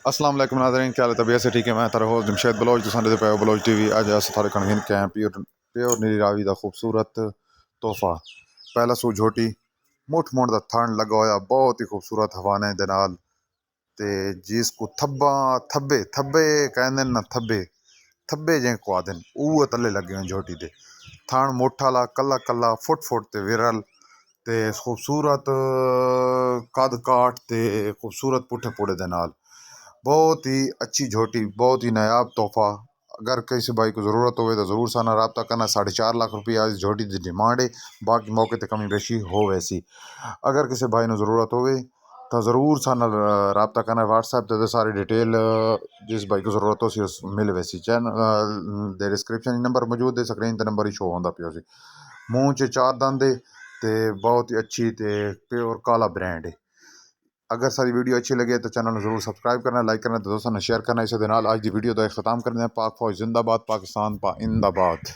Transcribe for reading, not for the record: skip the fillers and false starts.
अस्सलाम वालेकुम नाज़रीन, क्या हाल है? तबीयत से ठीक है? मैं तारा होस्ट जमशेद बलोच तुसां पे बलोच टीवी। अज अस थारे कण हिंद के हैं प्योर नीली रावी दा खूबसूरत तोहफा। पहला सू झोटी मुठ मुठ दा थण लगा होया, बहुत ही खूबसूरत हवाने दे नाल ते जिसको थब्बा थब्बे थब्बे कहंदे ना, थब्बे थब्बे जें को आदन उह तले लगे हुए झोटी दे। थण मुठ आला कला कला फुट फुट ते विरल ते खूबसूरत कद काठ ते खूबसूरत पुठे पुड़े दे नाल बहुत ही अच्छी झोटी, बहुत ही नायाब तोहफा। अगर किसी भाई को ज़रूरत हो तो ज़रूर साना रब्ता करना। 4.5 लाख रुपया इस झोटी की डिमांड है, बाकी मौके पर कमी बेशी हो वैसी। अगर किसी भाई ने ज़रूरत हो तो ज़रूर साना रब्ता करना। व्हाट्सएप ते सारी डिटेल जिस भाई को ज़रूरत हो सी मिल वैसी। चैनल दे डिस्क्रिप्शन नंबर मौजूद है, स्क्रीन ते नंबर ही शो होंदा पियो सी। मूँह च 4 दंद ते बहुत ही अच्छी ते प्योर काला ब्रांड है। अगर सारी वीडियो अच्छी लगे तो चैनल में जरूर सब्सक्राइब करना, लाइक करना, तो दोस्तों ने शेयर करना। इस दे नाल आज की वीडियो का अख्ताम करते हैं। पाक फौज जिंदाबाद, पाकिस्तान पा इंदाबाद।